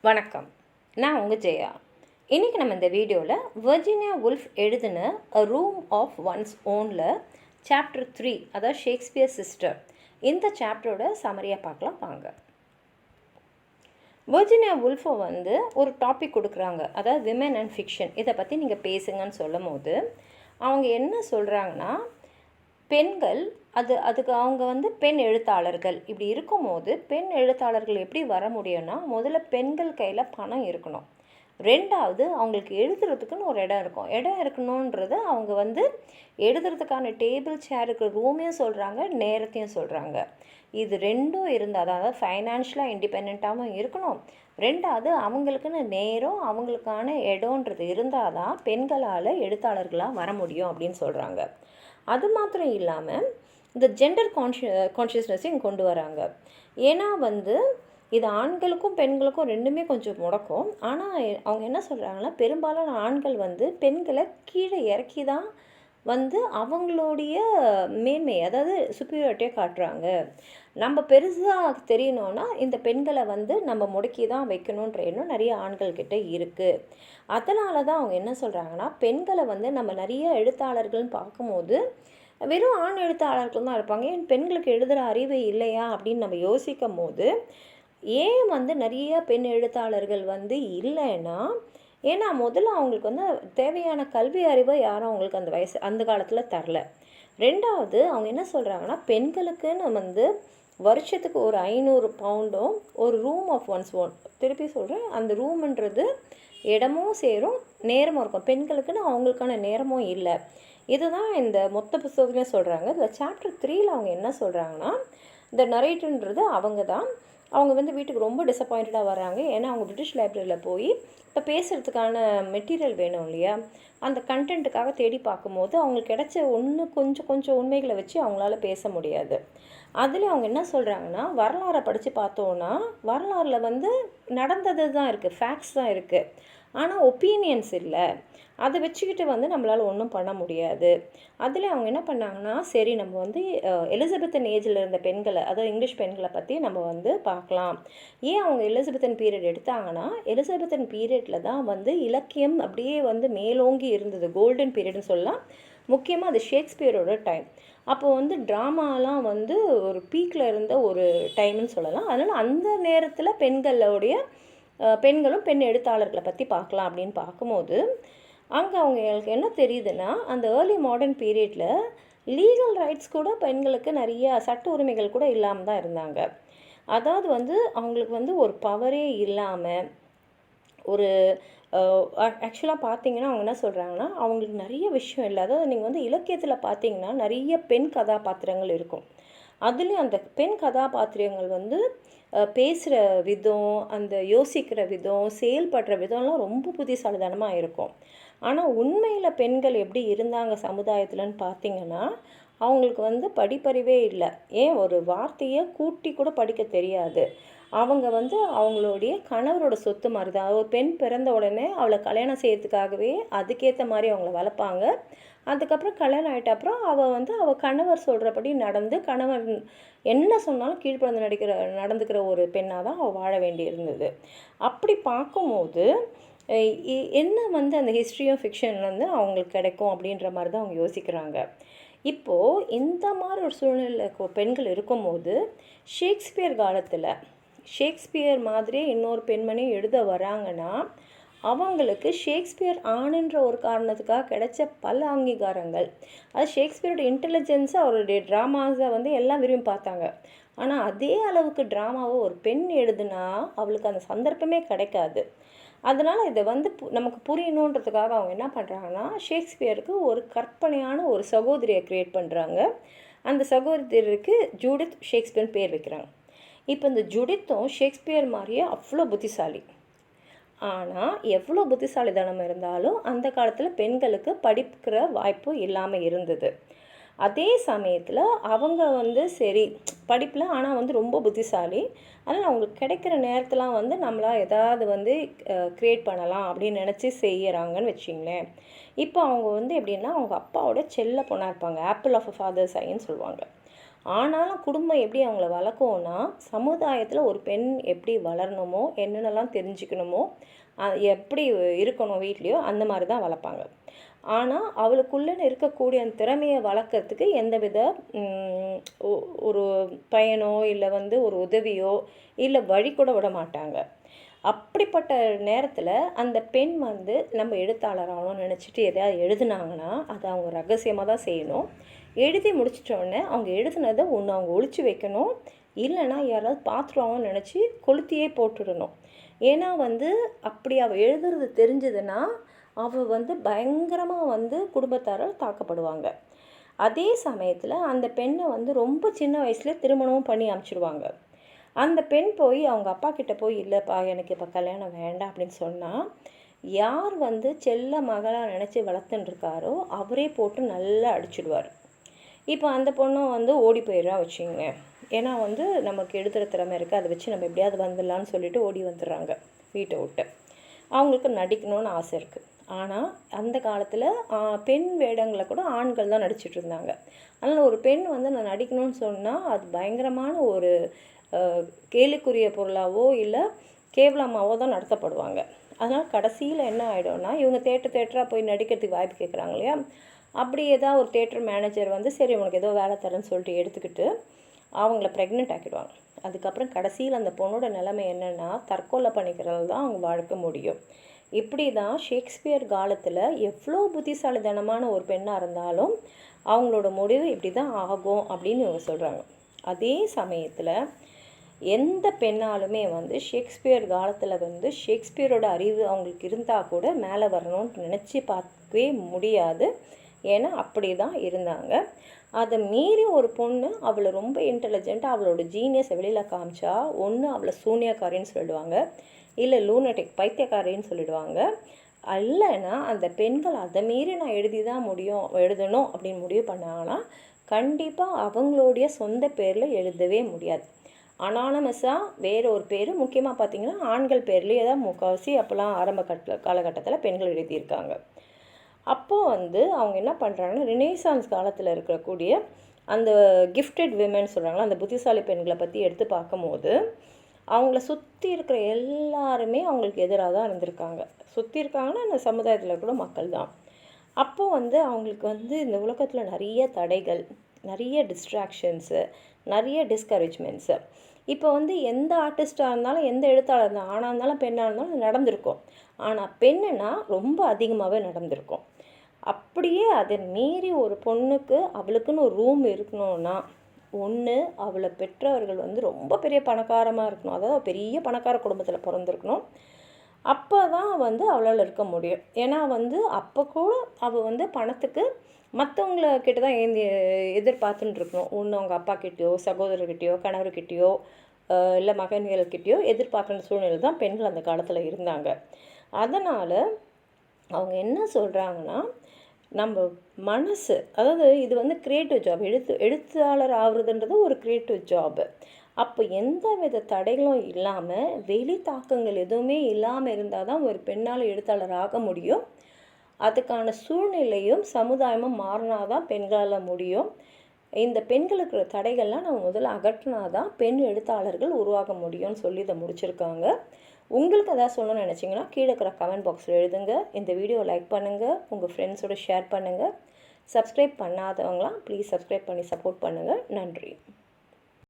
வணக்கம், நான் உங்கள் ஜெயா. இன்றைக்கி நம்ம இந்த வீடியோவில் வர்ஜீனியா வுல்ஃப் எழுதின அ ரூம் ஆஃப் ஒன்ஸ் ஓனில் சாப்டர் 3, அதாவது ஷேக்ஸ்பியர் சிஸ்டர், இந்த சாப்டரோட சமரியாக பார்க்கலாம் வாங்க. வர்ஜீனியா வுல்ஃபை ஒரு டாபிக் கொடுக்குறாங்க, அதாவது விமன் அண்ட் ஃபிக்ஷன், இதை பற்றி நீங்கள் பேசுங்கன்னு சொல்லும் போது அவங்க என்ன சொல்கிறாங்கன்னா, பெண்கள் அதுக்கு அவங்க பெண் எழுத்தாளர்கள் இப்படி இருக்கும்போது பெண் எழுத்தாளர்கள் எப்படி வர முடியும்னா, முதல்ல பெண்கள் கையில் பணம் இருக்கணும். ரெண்டாவது, அவங்களுக்கு எழுதுறதுக்குன்னு ஒரு இடம் இருக்கணுன்றது அவங்க எழுதுறதுக்கான டேபிள் சேர் இருக்கிற ரூமையும் சொல்கிறாங்க, நேரத்தையும் சொல்கிறாங்க. இது ரெண்டும் இருந்தால் தான், அதாவது ஃபைனான்ஷியலாக இண்டிபெண்ட்டாகவும் இருக்கணும். ரெண்டாவது, அவங்களுக்குன்னு நேரம், அவங்களுக்கான இடம்ன்றது இருந்தால் தான் பெண்களால் எழுத்தாளர்களாக வர முடியும் அப்படின்னு சொல்கிறாங்க. அது மாத்திரம் இல்லாமல் இந்த ஜெண்டர் கான்ஷியஸ்னஸையும் கொண்டு வராங்க. ஏன்னா இது ஆண்களுக்கும் பெண்களுக்கும் ரெண்டுமே கொஞ்சம் முடக்கும். ஆனால் அவங்க என்ன சொல்கிறாங்கன்னா, பெரும்பாலான ஆண்கள் பெண்களை கீழே இறக்கி தான் அவங்களுடைய மேன்மை, அதாவது சுப்பீரியாரிட்டியை காட்டுறாங்க. நம்ம பெருசாக தெரியணும்னா இந்த பெண்களை நம்ம முடக்கி தான் வைக்கணுன்ற எண்ணம் நிறைய ஆண்கள்கிட்ட இருக்குது. அதனால தான் அவங்க என்ன சொல்கிறாங்கன்னா, பெண்களை நம்ம நிறைய எழுத்தாளர்கள்னு பார்க்கும்போது வெறும் ஆண் எழுத்தாளர்கள் தான் இருப்பாங்க. ஏன் பெண்களுக்கு எழுதுகிற அறிவு இல்லையா அப்படின்னு நம்ம யோசிக்கும் போது, ஏன் நிறைய பெண் எழுத்தாளர்கள் இல்லைன்னா, ஏன்னா முதல்ல அவங்களுக்கு தேவையான கல்வி அறிவை யாரும் அவங்களுக்கு அந்த காலத்தில் தரல. ரெண்டாவது, அவங்க என்ன சொல்கிறாங்கன்னா, பெண்களுக்குன்னு வருஷத்துக்கு ஒரு 500 பவுண்டும் ஒரு ரூம் ஆஃப் ஒன்ஸ் ஓன், திருப்பி சொல்கிறேன், அந்த ரூம்ன்றது இடமும் சேரும், நேரமும் இருக்கும். பெண்களுக்குன்னு அவங்களுக்கான நேரமும் இல்லை. இதுதான் இந்த மொத்த புத்தகத்துலேயும் சொல்கிறாங்க. இதில் சாப்டர் 3ல் அவங்க என்ன சொல்கிறாங்கன்னா, இந்த நரேட்டர்ன்றது அவங்க வீட்டுக்கு ரொம்ப டிசப்பாயிண்டடாக வராங்க. ஏன்னா அவங்க பிரிட்டிஷ் லைப்ரரியில் போய் இப்போ பேசுகிறதுக்கான மெட்டீரியல் வேணும் இல்லையா, அந்த கண்டென்ட்டுக்காக தேடி பார்க்கும்போது அவங்களுக்கு கிடைச்ச கொஞ்சம் உண்மைகளை வச்சு அவங்களால பேச முடியாது. அதில் அவங்க என்ன சொல்கிறாங்கன்னா, வரலாறை படித்து பார்த்தோன்னா வரலாறில் நடந்தது தான் இருக்குது, ஃபேக்ட்ஸ் தான் இருக்குது, ஆனால் ஒப்பீனியன்ஸ் இல்லை. அதை வச்சுக்கிட்டு நம்மளால் ஒன்றும் பண்ண முடியாது. அதில் அவங்க என்ன பண்ணாங்கன்னா, சரி நம்ம எலிசபெத்தன் ஏஜில் இருந்த பெண்களை, அதாவது இங்கிலீஷ் பெண்களை பற்றி நம்ம பார்க்கலாம். ஏன் அவங்க எலிசபெத்தன் பீரியட் எடுத்தாங்கன்னா, எலிசபெத்தன் பீரியடில் தான் இலக்கியம் அப்படியே மேலோங்கி இருந்தது, கோல்டன் பீரியட்னு சொல்லலாம். முக்கியமாக அது ஷேக்ஸ்பியரோட டைம். அப்போது ட்ராமாலாம் ஒரு பீக்கில் இருந்த ஒரு டைம்னு சொல்லலாம். அதனால் அந்த நேரத்தில் பெண்களும் பெண் எழுத்தாளர்களை பற்றி பார்க்கலாம் அப்படின்னு பார்க்கும்போது, அங்கே அவங்களுக்கு என்ன தெரியுதுன்னா, அந்த ஏர்லி மாடர்ன் பீரியடில் லீகல் ரைட்ஸ் கூட பெண்களுக்கு நிறைய சட்ட உரிமைகள் கூட இல்லாமல் தான் இருந்தாங்க. அதாவது அவங்களுக்கு ஒரு பவரே இல்லாமல், ஒரு ஆக்சுவலாக பார்த்தீங்கன்னா அவங்க என்ன சொல்கிறாங்கன்னா, அவங்களுக்கு நிறைய விஷயம் இல்லை. அதாவது நீங்கள் இலக்கியத்தில் பார்த்தீங்கன்னா நிறைய பெண் கதாபாத்திரங்கள் இருக்கும். அதுலேயும் அந்த பெண் கதாபாத்திரங்கள் பேசுகிற விதம், அந்த யோசிக்கிற விதம், செயல்படுற விதம்லாம் ரொம்ப புத்திசாலித்தனமாக இருக்கும். ஆனால் உண்மையில் பெண்கள் எப்படி இருந்தாங்க சமுதாயத்தில்னு பார்த்தீங்கன்னா, அவங்களுக்கு படிப்பறிவே இல்லை. ஏன் ஒரு வார்த்தையை கூட்டி கூட படிக்க தெரியாது. அவங்க அவங்களுடைய கணவரோட சொத்து மாதிரி தான். ஒரு பெண் பிறந்த உடனே அவளை கல்யாணம் செய்யறதுக்காகவே அதுக்கேற்ற மாதிரி அவங்கள வளர்ப்பாங்க. அதுக்கப்புறம் கல்யாணம் ஆகிட்ட அப்புறம் அவள் கணவர் சொல்கிறபடி நடந்து, கணவர் என்ன சொன்னாலும் கீழ்ப்படிந்து நடந்துக்கிற ஒரு பெண்ணாக தான் அவள் வாழ வேண்டி இருந்தது. அப்படி பார்க்கும்போது என்ன அந்த ஹிஸ்ட்ரியும் ஃபிக்ஷன் அவங்களுக்கு கிடைக்கும் அப்படின்ற மாதிரி தான் அவங்க யோசிக்கிறாங்க. இப்போது இந்த மாதிரி ஒரு சூழ்நிலையில் பெண்கள் இருக்கும்போது, ஷேக்ஸ்பியர் காலத்தில் ஷேக்ஸ்பியர் மாதிரியே இன்னொரு பெண்மணி எழுத வராங்கன்னா, அவங்களுக்கு ஷேக்ஸ்பியர் ஆணுன்ற ஒரு காரணத்துக்காக கிடைச்ச பல அங்கீகாரங்கள், அது ஷேக்ஸ்பியரோட இன்டெலிஜென்ஸை, அவருடைய ட்ராமாஸை எல்லாம் விரும்பி பார்த்தாங்க. ஆனால் அதே அளவுக்கு ட்ராமாவை ஒரு பெண் எழுதுனா அவளுக்கு அந்த சந்தர்ப்பமே கிடைக்காது. அதனால் இதை நமக்கு புரியணுன்றதுக்காக அவங்க என்ன பண்ணுறாங்கன்னா, ஷேக்ஸ்பியருக்கு ஒரு கற்பனையான ஒரு சகோதரியை க்ரியேட் பண்ணுறாங்க. அந்த சகோதரிக்கு ஜூடித் ஷேக்ஸ்பியர்னு பேர் வைக்கிறாங்க. இப்போ இந்த ஜூடித்தும் ஷேக்ஸ்பியர் மாதிரியே அவ்வளோ புத்திசாலி. ஆனால் எவ்வளோ புத்திசாலித்தனம் இருந்தாலும் அந்த காலத்தில் பெண்களுக்கு படிக்கிற வாய்ப்பு இல்லாமல் இருந்தது. அதே சமயத்தில் அவங்க சரி படிப்பில், ஆனால் ரொம்ப புத்திசாலி. அதனால் அவங்களுக்கு கிடைக்கிற நேரத்தெலாம் நம்மளால் ஏதாவது க்ரியேட் பண்ணலாம் அப்படின்னு நினச்சி செய்கிறாங்கன்னு வச்சிங்களேன். இப்போ அவங்க எப்படின்னா, அவங்க அப்பாவோட செல்ல பொண்ணாக இருப்பாங்க, ஆப்பிள் ஆஃப் அ ஃபாதர்ஸ் ஐன்னு சொல்லுவாங்க. ஆனாலும் குடும்பம் எப்படி அவங்கள வளர்க்கும்னா, சமுதாயத்தில் ஒரு பெண் எப்படி வளரணுமோ, என்னென்னலாம் தெரிஞ்சுக்கணுமோ, எப்படி இருக்கணும் வீட்லேயோ, அந்த மாதிரி தான் வளர்ப்பாங்க. ஆனால் அவளுக்குள்ளே இருக்கக்கூடிய அந்த திறமையை வளர்க்கறதுக்கு எந்தவித ஒரு பையனோ இல்லை ஒரு உதவியோ இல்லை வழி கூட விட மாட்டாங்க. அப்படிப்பட்ட நேரத்தில் அந்த பெண் நம்ம எழுத்தாளர் ஆகணும்னு நினச்சிட்டு எதையாவது எழுதுனாங்கன்னா அதை அவங்க ரகசியமாக தான் செய்யணும். எழுதி முடிச்சிட்டோடனே அவங்க எழுதுனதை ஒன்று அவங்க ஒழிச்சு வைக்கணும், இல்லைன்னா யாராவது பார்த்துருவாங்கன்னு நினச்சி கொளுத்தியே போட்டுடணும். ஏன்னா அப்படி அவள் எழுதுறது தெரிஞ்சதுன்னா அவள் பயங்கரமாக குடும்பத்தாரால் தாக்கப்படுவாங்க. அதே சமயத்தில் அந்த பெண்ணை ரொம்ப சின்ன வயசுலேயே திருமணமும் பண்ணி அனுப்பிச்சிடுவாங்க. அந்த பெண் போய் அவங்க அப்பா கிட்டே போய் இல்லைப்பா எனக்கு இப்போ கல்யாணம் வேண்டாம் அப்படின்னு சொன்னால், யார் செல்ல மகளாக நினச்சி வளர்த்துட்டுருக்காரோ அவரே போட்டு நல்லா அடிச்சுடுவார். இப்போ அந்த பொண்ணும் ஓடி போயிடுறா வச்சுங்க. ஏன்னா நமக்கு எழுதுகிற திறமை இருக்குது, அதை வச்சு நம்ம எப்படியாவது வந்துடலான்னு சொல்லிட்டு ஓடி வந்துடுறாங்க வீட்டை விட்டு. அவங்களுக்கு நடிக்கணும்னு ஆசை இருக்குது. ஆனால் அந்த காலத்தில் பெண் வேடங்களை கூட ஆண்கள் தான் நடிச்சிட்டு இருந்தாங்க. அதனால் ஒரு பெண் நான் நடிக்கணும்னு சொன்னால் அது பயங்கரமான ஒரு கேலிக்குரிய பொருளாவோ இல்லை கேவலமாகவோ தான் நடத்தப்படுவாங்க. அதனால் கடைசியில் என்ன ஆகிடும்னா, இவங்க தேட்டராக போய் நடிக்கிறதுக்கு வாய்ப்பு கேட்குறாங்க இல்லையா, அப்படி ஏதாவது ஒரு தேட்டர் மேனேஜர் சரி உனக்கு ஏதோ வேலை தரேன்னு சொல்லிட்டு எடுத்துக்கிட்டு அவங்கள ப்ரெக்னென்ட் ஆக்கிடுவாங்க. அதுக்கப்புறம் கடைசியில் அந்த பொண்ணோட நிலைமை என்னென்னா, தற்கொலை பண்ணிக்கிறது தான் அவங்க வாழ்க்க முடியும். இப்படி தான் ஷேக்ஸ்பியர் காலத்தில் எவ்வளோ புத்திசாலித்தனமான ஒரு பெண்ணாக இருந்தாலும் அவங்களோட முடிவு இப்படி தான் ஆகும் அப்படின்னு இவங்க சொல்கிறாங்க. அதே சமயத்தில் எந்த பெண்ணாலுமே ஷேக்ஸ்பியர் காலத்தில் ஷேக்ஸ்பியரோட அறிவு அவங்களுக்கு இருந்தால் கூட மேலே வரணும்னு நினச்சி பார்க்கவே முடியாது. ஏன்னா அப்படி தான் இருந்தாங்க. அதை மீறி ஒரு பொண்ணு அவளை ரொம்ப இன்டெலிஜென்ட்டாக அவளோட ஜீனியஸை வெளியில் காமிச்சா, ஒன்று அவளை சூனியக்காரின்னு சொல்லிடுவாங்க, இல்லை லூனட்டிக் பைத்தியக்காரின்னு சொல்லிடுவாங்க. இல்லைன்னா அந்த பெண்கள் அதை மீறி நான் எழுதணும் அப்படின்னு முடிவு பண்ணாங்கன்னா கண்டிப்பாக அவங்களுடைய சொந்த பேரில் எழுதவே முடியாது. அனானமஸாக வேற ஒரு பேர், முக்கியமாக பார்த்திங்கன்னா ஆண்கள் பேர்லேயே தான் முக்கால்வாசி அப்போல்லாம் ஆரம்ப காலகட்டத்தில் பெண்கள் எழுதியிருக்காங்க. அப்போது அவங்க என்ன பண்ணுறாங்கன்னா, ரினேசான்ஸ் காலத்தில் இருக்கக்கூடிய அந்த கிஃப்டட் விமென் சொல்கிறாங்களா, அந்த புத்திசாலி பெண்களை பற்றி எடுத்து பார்க்கும்போது அவங்கள சுற்றி இருக்கிற எல்லாருமே அவங்களுக்கு எதிராக தான் இருந்திருக்காங்க. சுற்றி இருக்காங்கன்னா அந்த சமுதாயத்தில் கூட மக்கள் தான். அப்போது அவங்களுக்கு இந்த உலகத்தில் நிறைய தடைகள், நிறைய டிஸ்ட்ராக்ஷன்ஸு, நிறைய டிஸ்கரேஜ்மெண்ட்ஸு. இப்போ எந்த ஆர்டிஸ்ட்டாக இருந்தாலும், எந்த எழுத்தாளர் இருந்தாலும், ஆணாக இருந்தாலும் பெண்ணாக இருந்தாலும் நடந்திருக்கும். ஆனால் பெண்ணுன்னா ரொம்ப அதிகமாகவே நடந்திருக்கும். அப்படியே அதை மீறி ஒரு பொண்ணுக்கு அவளுக்குன்னு ஒரு ரூம் இருக்கணும்னா, ஒன்று அவளை பெற்றவர்கள் ரொம்ப பெரிய பணக்காரமாக இருக்கணும், அதாவது பெரிய பணக்கார குடும்பத்தில் பிறந்திருக்கணும். அப்போ தான் அவளால் இருக்க முடியும். ஏன்னா அப்போ கூட அவள் பணத்துக்கு மற்றவங்கள கிட்ட தான் எதிர்பார்த்துட்டு இருக்கணும். ஒன்று அவங்க அப்பா கிட்டேயோ, சகோதரர்கிட்டையோ, கணவர்கிட்டையோ, இல்லை மகன்கள்கிட்டையோ எதிர்பார்க்குற சூழ்நிலை தான் பெண்கள் அந்த காலத்தில் இருந்தாங்க. அதனால் அவங்க என்ன சொல்கிறாங்கன்னா, நம்ம மனசு, அதாவது இது க்ரியேட்டிவ் ஜாப், எழுத்தாளர் ஆகுறதுன்றது ஒரு க்ரியேட்டிவ் ஜாபு. அப்போ எந்த வித தடைகளும் இல்லாமல், வெளி தாக்கங்கள் எதுவுமே இல்லாமல் இருந்தால் தான் ஒரு பெண்ணால் எழுத்தாளர் ஆக முடியும். அதுக்கான சூழ்நிலையும் சமுதாயமும் மாறினா தான் பெண்களால் முடியும். இந்த பெண்களுக்கு தடைகள்லாம் நம்ம முதல்ல அகற்றினா தான் பெண் எழுத்தாளர்கள் உருவாக முடியும்னு சொல்லி இதை முடிச்சிருக்காங்க. உங்களுக்கு எதாவது சொல்லணும்னு நினச்சிங்கன்னா கீழே இருக்கிற கமெண்ட் பாக்ஸில் எழுதுங்க. இந்த வீடியோ லைக் பண்ணுங்கள், உங்கள் ஃப்ரெண்ட்ஸோடு ஷேர் பண்ணுங்கள். சப்ஸ்கிரைப் பண்ணாதவங்களாம் ப்ளீஸ் சப்ஸ்கிரைப் பண்ணி சப்போர்ட் பண்ணுங்கள். நன்றி.